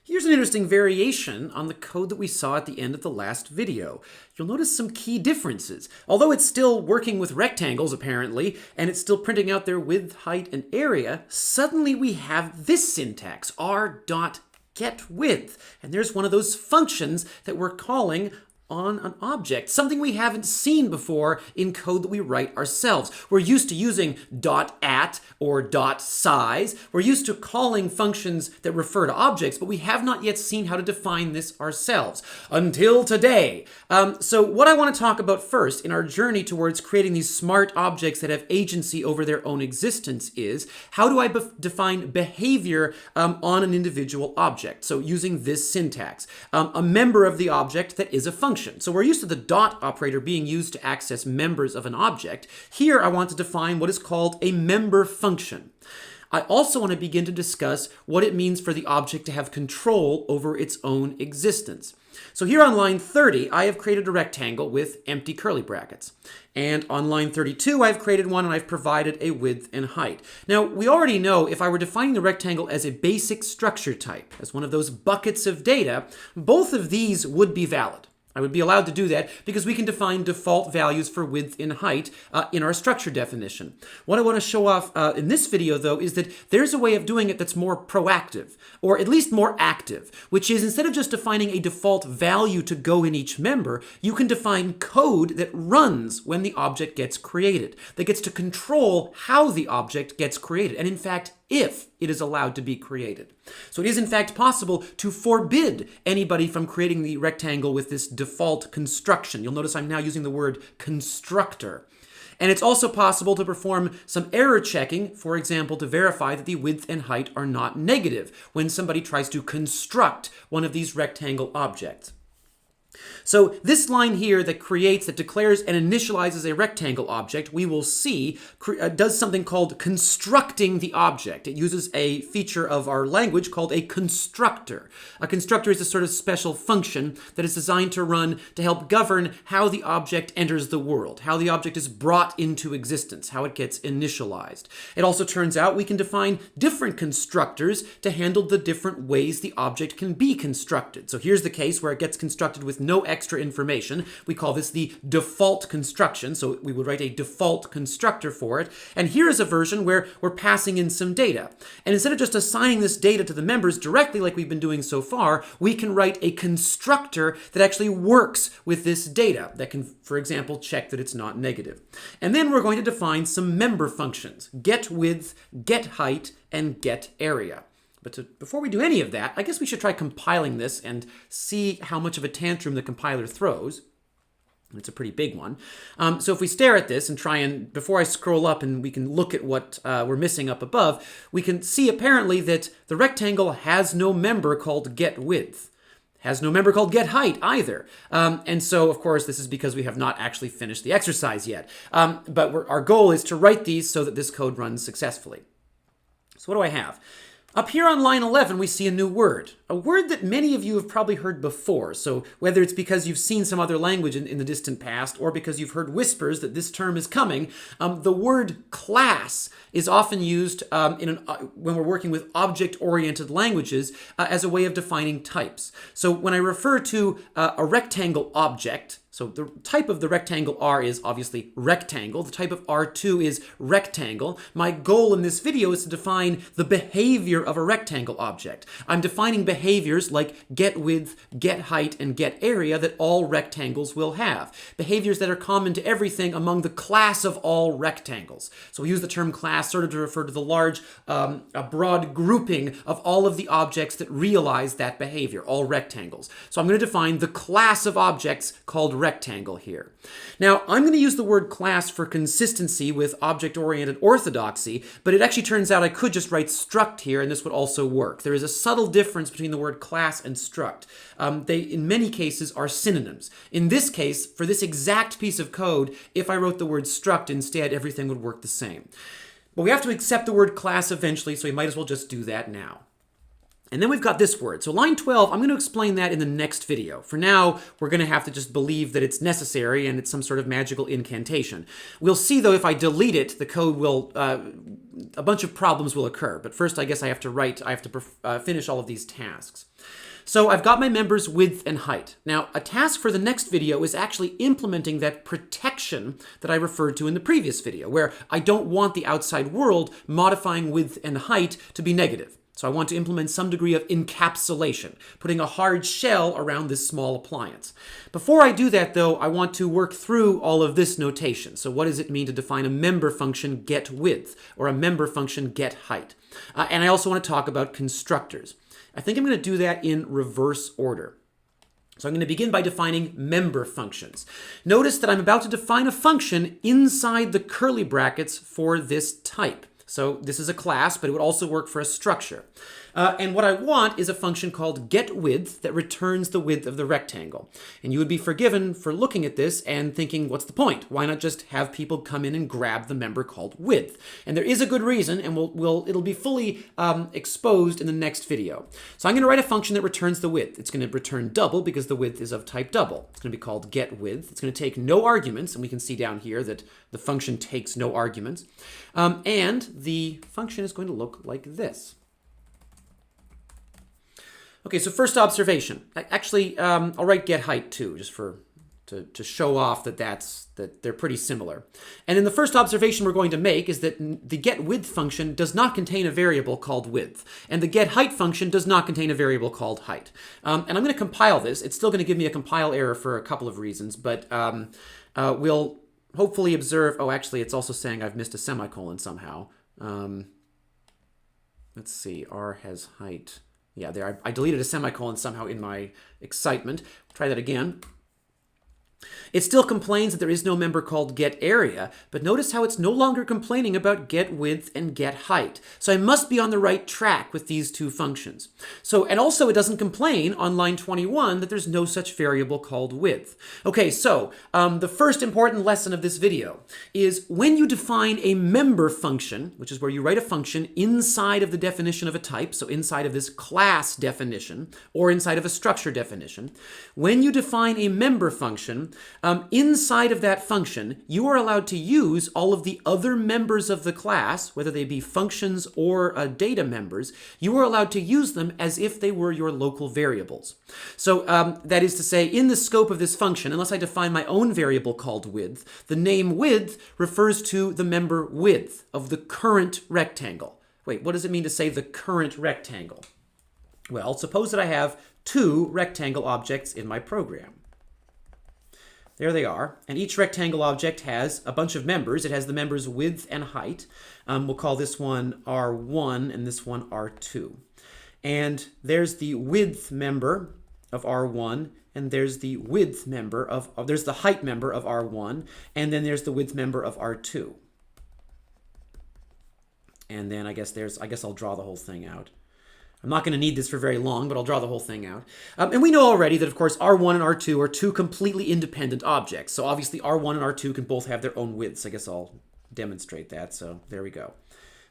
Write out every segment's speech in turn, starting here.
Here's an interesting variation on the code that we saw at the end of the last video. You'll notice some key differences. Although it's still working with rectangles, apparently, and it's still printing out their width, height, and area, suddenly we have this syntax, r.getWidth. And there's one of those functions that we're calling on an object, something we haven't seen before in code that we write ourselves. We're used to using .at or .size. We're used to calling functions that refer to objects, but we have not yet seen how to define this ourselves until today. So what I want to talk about first in our journey towards creating these smart objects that have agency over their own existence is, how do I define behavior on an individual object? So using this syntax, a member of the object that is a function. So we're used to the dot operator being used to access members of an object. Here I want to define what is called a member function. I also want to begin to discuss what it means for the object to have control over its own existence. So here on line 30, I have created a rectangle with empty curly brackets. And on line 32, I've created one and I've provided a width and height. Now, we already know if I were defining the rectangle as a basic structure type, as one of those buckets of data, both of these would be valid. I would be allowed to do that because we can define default values for width and height in our structure definition. What I want to show off in this video, though, is that there's a way of doing it that's more proactive, or at least more active, which is instead of just defining a default value to go in each member, you can define code that runs when the object gets created, that gets to control how the object gets created, and in fact, if it is allowed to be created. So it is in fact possible to forbid anybody from creating the rectangle with this default construction. You'll notice I'm now using the word constructor. And it's also possible to perform some error checking, for example, to verify that the width and height are not negative when somebody tries to construct one of these rectangle objects. So this line here that declares and initializes a rectangle object, we will see, does something called constructing the object. It uses a feature of our language called a constructor. A constructor is a sort of special function that is designed to run to help govern how the object enters the world, how the object is brought into existence, how it gets initialized. It also turns out we can define different constructors to handle the different ways the object can be constructed. So here's the case where it gets constructed with no extra information. We call this the default construction, so we would write a default constructor for it. And here is a version where we're passing in some data. And instead of just assigning this data to the members directly like we've been doing so far, we can write a constructor that actually works with this data, that can, for example, check that it's not negative. And then we're going to define some member functions: get width, get height, and get area. But before we do any of that, I guess we should try compiling this and see how much of a tantrum the compiler throws. It's a pretty big one. So if we stare at this and try and, before I scroll up and we can look at what we're missing up above, we can see apparently that the rectangle has no member called get width. Has no member called get height either. And so, of course, this is because we have not actually finished the exercise yet. But our goal is to write these so that this code runs successfully. So what do I have? Up here on line 11, we see a new word, a word that many of you have probably heard before. So whether it's because you've seen some other language in the distant past or because you've heard whispers that this term is coming, the word class is often used when we're working with object-oriented languages as a way of defining types. So when I refer to a rectangle object, so the type of the rectangle R is obviously rectangle. The type of R2 is rectangle. My goal in this video is to define the behavior of a rectangle object. I'm defining behaviors like get width, get height, and get area that all rectangles will have. Behaviors that are common to everything among the class of all rectangles. So we use the term class sort of to refer to the large, a broad grouping of all of the objects that realize that behavior, all rectangles. So I'm going to define the class of objects called rectangle here. Now, I'm going to use the word class for consistency with object-oriented orthodoxy, but it actually turns out I could just write struct here and this would also work. There is a subtle difference between the word class and struct. They, in many cases, are synonyms. In this case, for this exact piece of code, if I wrote the word struct instead, everything would work the same. But we have to accept the word class eventually, so we might as well just do that now. And then we've got this word. So line 12, I'm going to explain that in the next video. For now, we're going to have to just believe that it's necessary and it's some sort of magical incantation. We'll see, though, if I delete it, the code will, a bunch of problems will occur. But first, I guess I have to finish all of these tasks. So I've got my members' width and height. Now, a task for the next video is actually implementing that protection that I referred to in the previous video, where I don't want the outside world modifying width and height to be negative. So I want to implement some degree of encapsulation, putting a hard shell around this small appliance. Before I do that, though, I want to work through all of this notation. So what does it mean to define a member function getWidth or a member function getHeight? And I also want to talk about constructors. I think I'm going to do that in reverse order. So I'm going to begin by defining member functions. Notice that I'm about to define a function inside the curly brackets for this type. So this is a class, but it would also work for a structure. And what I want is a function called getWidth that returns the width of the rectangle. And you would be forgiven for looking at this and thinking, what's the point? Why not just have people come in and grab the member called width? And there is a good reason, and it'll be fully exposed in the next video. So I'm going to write a function that returns the width. It's going to return double because the width is of type double. It's going to be called getWidth. It's going to take no arguments, and we can see down here that the function takes no arguments. And the function is going to look like this. Okay, so first observation. Actually, I'll write getHeight too, just to show off that they're pretty similar. And then the first observation we're going to make is that the getWidth function does not contain a variable called width, and the getHeight function does not contain a variable called height. And I'm going to compile this. It's still going to give me a compile error for a couple of reasons, but we'll hopefully observe. Oh, actually, it's also saying I've missed a semicolon somehow. Let's see. R has height. Yeah, there. I deleted a semicolon somehow in my excitement. Try that again. It still complains that there is no member called getArea, but notice how it's no longer complaining about getWidth and getHeight. So I must be on the right track with these two functions. And also it doesn't complain on line 21 that there's no such variable called width. Okay, so the first important lesson of this video is when you define a member function, which is where you write a function inside of the definition of a type, so inside of this class definition or inside of a structure definition, when you define a member function, inside of that function, you are allowed to use all of the other members of the class, whether they be functions or data members. You are allowed to use them as if they were your local variables. So that is to say, in the scope of this function, unless I define my own variable called width, the name width refers to the member width of the current rectangle. Wait, what does it mean to say the current rectangle? Well, suppose that I have two rectangle objects in my program. There they are. And each rectangle object has a bunch of members. It has the members width and height. We'll call this one R1 and this one R2. And there's the width member of R1, and there's the width member of, there's the height member of R1, and then there's the width member of R2. And then I guess I'll draw the whole thing out. I'm not going to need this for very long, but I'll draw the whole thing out. And we know already that, of course, R1 and R2 are two completely independent objects. So obviously R1 and R2 can both have their own widths. I guess I'll demonstrate that. So there we go.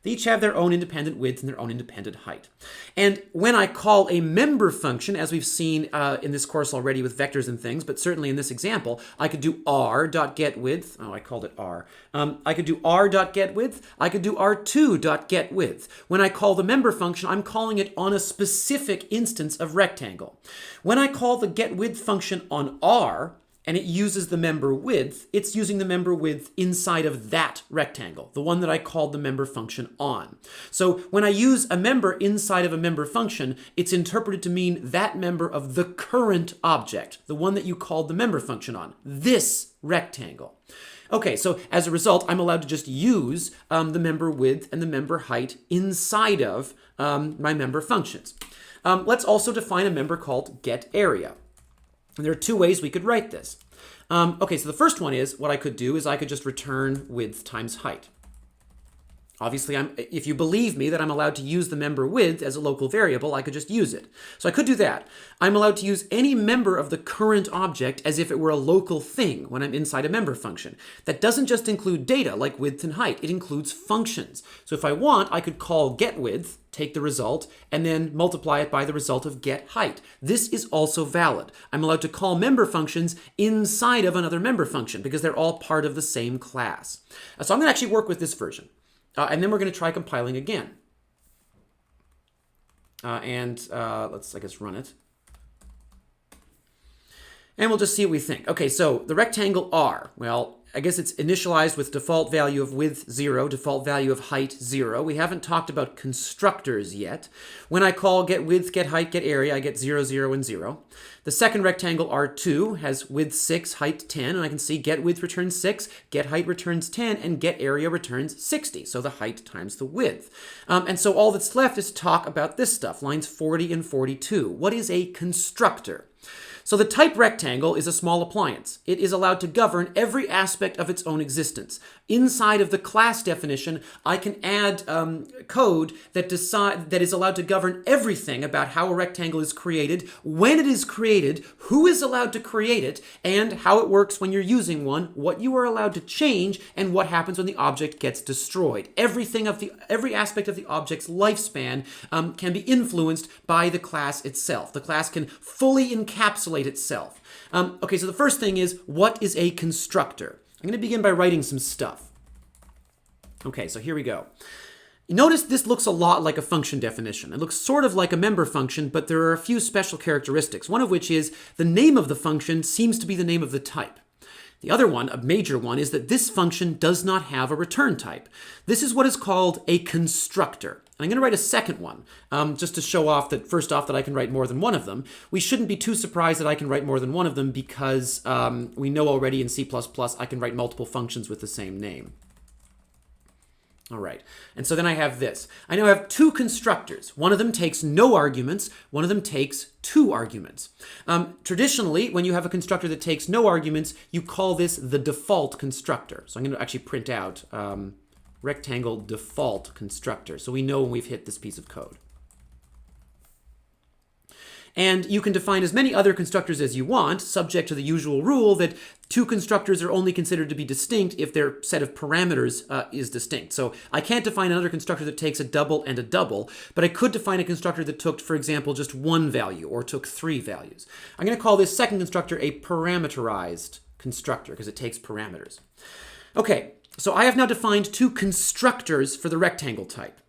They each have their own independent width and their own independent height. And when I call a member function, as we've seen in this course already with vectors and things, but certainly in this example, I could do r.getWidth. Oh, I called it r. I could do r.getWidth. I could do r2.getWidth. When I call the member function, I'm calling it on a specific instance of rectangle. When I call the getWidth function on r, and it uses the member width, it's using the member width inside of that rectangle, the one that I called the member function on. So when I use a member inside of a member function, it's interpreted to mean that member of the current object, the one that you called the member function on, this rectangle. Okay, so as a result, I'm allowed to just use the member width and the member height inside of my member functions. Let's also define a member called getArea. And there are two ways we could write this. Okay, so the first one is, what I could do is I could just return width times height. Obviously, if you believe me that I'm allowed to use the member width as a local variable, I could just use it. So I could do that. I'm allowed to use any member of the current object as if it were a local thing when I'm inside a member function. That doesn't just include data like width and height. It includes functions. So if I want, I could call getWidth, take the result, and then multiply it by the result of getHeight. This is also valid. I'm allowed to call member functions inside of another member function because they're all part of the same class. So I'm going to actually work with this version. And then we're going to try compiling again. Let's, I guess, run it. And we'll just see what we think. Okay, so the rectangle R, well, I guess it's initialized with default value of width 0, default value of height 0. We haven't talked about constructors yet. When I call getWidth, getHeight, getArea, I get 0, 0, and 0. The second rectangle R2 has width 6, height 10, and I can see getWidth returns 6, getHeight returns 10, and getArea returns 60, so the height times the width. And so all that's left is talk about this stuff, lines 40 and 42. What is a constructor? So the type rectangle is a small appliance. It is allowed to govern every aspect of its own existence. Inside of the class definition, I can add code that is allowed to govern everything about how a rectangle is created, when it is created, who is allowed to create it, and how it works when you're using one, what you are allowed to change, and what happens when the object gets destroyed. Every aspect of the object's lifespan can be influenced by the class itself. The class can fully encapsulate itself. Okay, so the first thing is, what is a constructor? I'm going to begin by writing some stuff. Okay, so here we go. Notice this looks a lot like a function definition. It looks sort of like a member function, but there are a few special characteristics, one of which is the name of the function seems to be the name of the type. The other one, a major one, is that this function does not have a return type. This is what is called a constructor. I'm going to write a second one, just to show off that, first off, that I can write more than one of them. We shouldn't be too surprised that I can write more than one of them because we know already in C++ I can write multiple functions with the same name. All right, and so then I have this. I now have two constructors. One of them takes no arguments. One of them takes 2 arguments. Traditionally, when you have a constructor that takes no arguments, you call this the default constructor. So I'm going to actually print out rectangle default constructor, so we know when we've hit this piece of code. And you can define as many other constructors as you want, subject to the usual rule that 2 constructors are only considered to be distinct if their set of parameters is distinct. So I can't define another constructor that takes a double and a double, but I could define a constructor that took, for example, just 1 value or took 3 values. I'm going to call this second constructor a parameterized constructor because it takes parameters. Okay, so I have now defined 2 constructors for the rectangle type.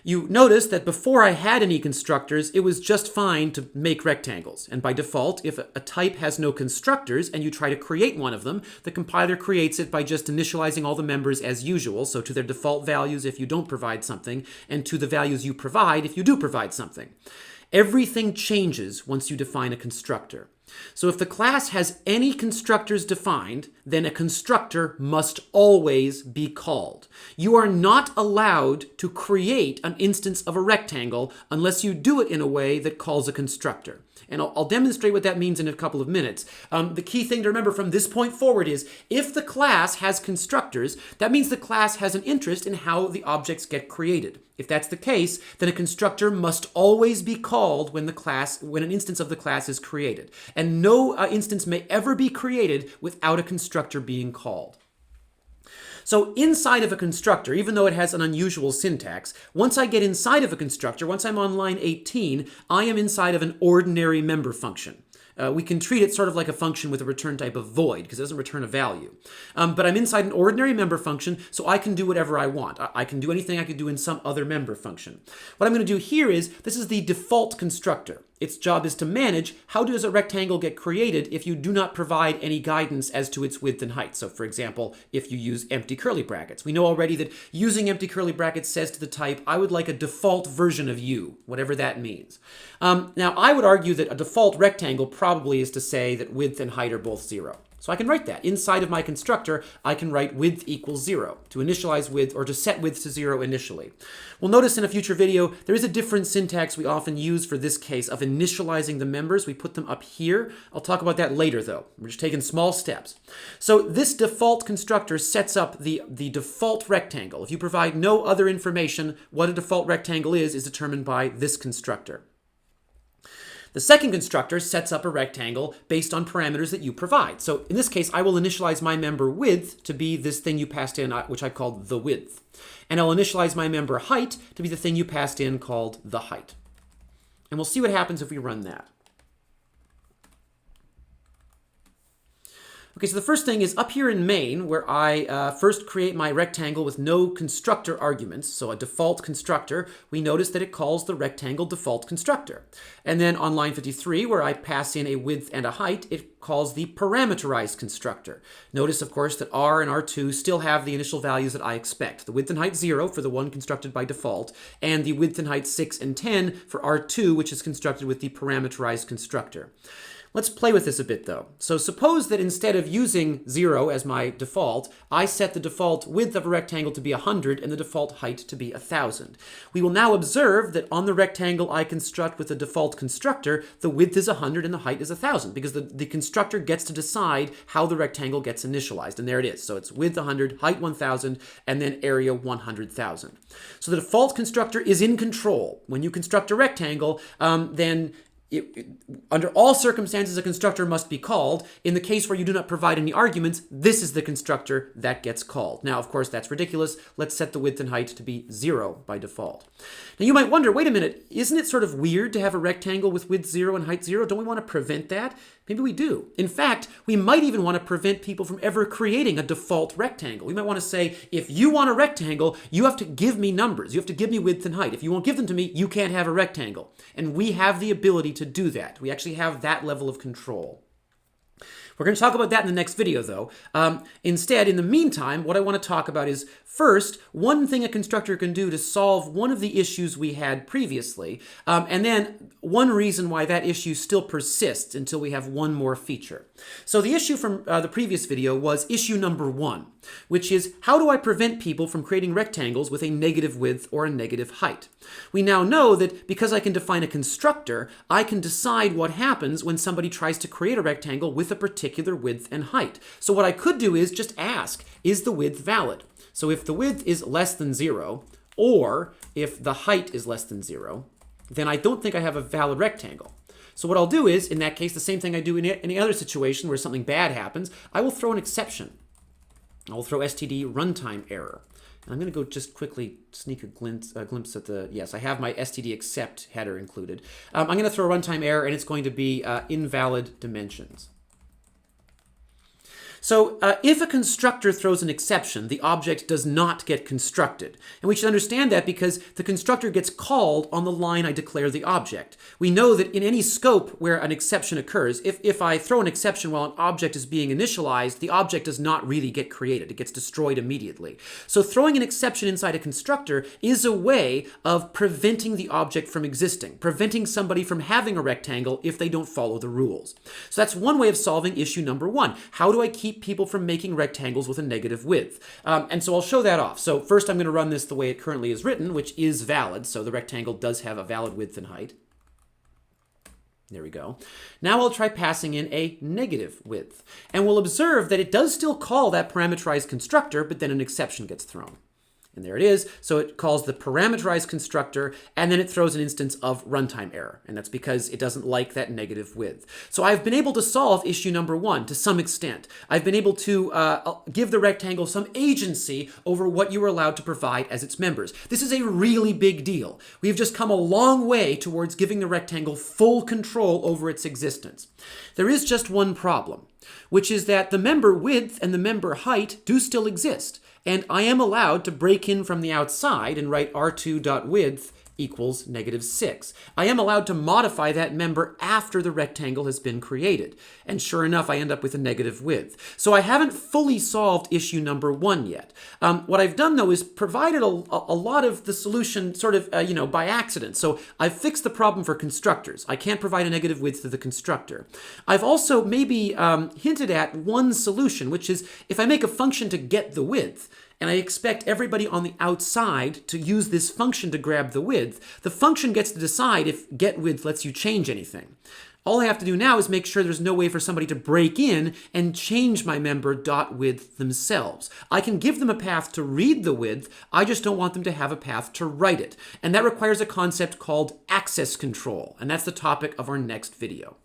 You notice that before I had any constructors, it was just fine to make rectangles. And by default, if a type has no constructors and you try to create one of them, the compiler creates it by just initializing all the members as usual, so to their default values if you don't provide something, and to the values you provide if you do provide something. Everything changes once you define a constructor. So if the class has any constructors defined, then a constructor must always be called. You are not allowed to create an instance of a rectangle unless you do it in a way that calls a constructor. And I'll demonstrate what that means in a couple of minutes. The key thing to remember from this point forward is if the class has constructors, that means the class has an interest in how the objects get created. If that's the case, then a constructor must always be called when an instance of the class is created. And no instance may ever be created without a constructor being called. So inside of a constructor, even though it has an unusual syntax, once I get inside of a constructor, once I'm on line 18, I am inside of an ordinary member function. We can treat it sort of like a function with a return type of void because it doesn't return a value. But I'm inside an ordinary member function, so I can do whatever I want. I can do anything I could do in some other member function. What I'm going to do here is, this is the default constructor. Its job is to manage how does a rectangle get created if you do not provide any guidance as to its width and height. So for example, if you use empty curly brackets. We know already that using empty curly brackets says to the type, I would like a default version of you, whatever that means. Now I would argue that a default rectangle probably is to say that width and height are both 0. So I can write that. Inside of my constructor, I can write width equals 0 to initialize width or to set width to 0 initially. We'll notice in a future video, there is a different syntax we often use for this case of initializing the members. We put them up here. I'll talk about that later though. We're just taking small steps. So this default constructor sets up the default rectangle. If you provide no other information, what a default rectangle is determined by this constructor. The second constructor sets up a rectangle based on parameters that you provide. So in this case, I will initialize my member width to be this thing you passed in, which I called the width. And I'll initialize my member height to be the thing you passed in called the height. And we'll see what happens if we run that. Okay, so the first thing is up here in main, where I first create my rectangle with no constructor arguments, so a default constructor, we notice that it calls the rectangle default constructor. And then on line 53, where I pass in a width and a height, it calls the parameterized constructor. Notice, of course, that R and R2 still have the initial values that I expect. The width and height 0 for the one constructed by default, and the width and height 6 and 10 for R2, which is constructed with the parameterized constructor. Let's play with this a bit though. So suppose that instead of using 0 as my default, I set the default width of a rectangle to be 100 and the default height to be 1000. We will now observe that on the rectangle I construct with the default constructor, the width is 100 and the height is 1000 because the constructor gets to decide how the rectangle gets initialized. And there it is. So it's width 100, height 1000, and then area 100,000. So the default constructor is in control. When you construct a rectangle, then under all circumstances, a constructor must be called. In the case where you do not provide any arguments, this is the constructor that gets called. Now, of course, that's ridiculous. Let's set the width and height to be 0 by default. Now, you might wonder, wait a minute, isn't it sort of weird to have a rectangle with width 0 and height 0? Don't we want to prevent that? Maybe we do. In fact, we might even want to prevent people from ever creating a default rectangle. We might want to say, if you want a rectangle, you have to give me numbers. You have to give me width and height. If you won't give them to me, you can't have a rectangle. And we have the ability to do that. We actually have that level of control. We're going to talk about that in the next video, though. Instead, in the meantime, what I want to talk about is, first, one thing a constructor can do to solve one of the issues we had previously, and then one reason why that issue still persists until we have one more feature. So the issue from the previous video was issue number 1, which is, how do I prevent people from creating rectangles with a negative width or a negative height? We now know that because I can define a constructor, I can decide what happens when somebody tries to create a rectangle with a particular width and height. So what I could do is just ask, is the width valid? So if the width is less than 0, or if the height is less than 0, then I don't think I have a valid rectangle. So what I'll do is, in that case, the same thing I do in any other situation where something bad happens, I will throw an exception. I will throw std runtime error. And I'm going to go just quickly sneak a glimpse at the, yes, I have my std except header included. I'm going to throw a runtime error, and it's going to be invalid dimensions. So if a constructor throws an exception, the object does not get constructed. And we should understand that because the constructor gets called on the line I declare the object. We know that in any scope where an exception occurs, if I throw an exception while an object is being initialized, the object does not really get created. It gets destroyed immediately. So throwing an exception inside a constructor is a way of preventing the object from existing, preventing somebody from having a rectangle if they don't follow the rules. So that's one way of solving issue number 1. How do I keep people from making rectangles with a negative width? And so I'll show that off. So first I'm going to run this the way it currently is written, which is valid. So the rectangle does have a valid width and height. There we go. Now I'll try passing in a negative width. And we'll observe that it does still call that parameterized constructor, but then an exception gets thrown. And there it is. So it calls the parameterized constructor, and then it throws an instance of runtime error. And that's because it doesn't like that negative width. So I've been able to solve issue number 1 to some extent. I've been able to give the rectangle some agency over what you are allowed to provide as its members. This is a really big deal. We've just come a long way towards giving the rectangle full control over its existence. There is just one problem, which is that the member width and the member height do still exist. And I am allowed to break in from the outside and write r2.width equals -6. I am allowed to modify that member after the rectangle has been created. And sure enough, I end up with a negative width. So I haven't fully solved issue number 1 yet. What I've done, though, is provided a lot of the solution sort of, by accident. So I've fixed the problem for constructors. I can't provide a negative width to the constructor. I've also maybe hinted at one solution, which is if I make a function to get the width, and I expect everybody on the outside to use this function to grab the width, the function gets to decide if getWidth lets you change anything. All I have to do now is make sure there's no way for somebody to break in and change my member .width themselves. I can give them a path to read the width, I just don't want them to have a path to write it. And that requires a concept called access control, and that's the topic of our next video.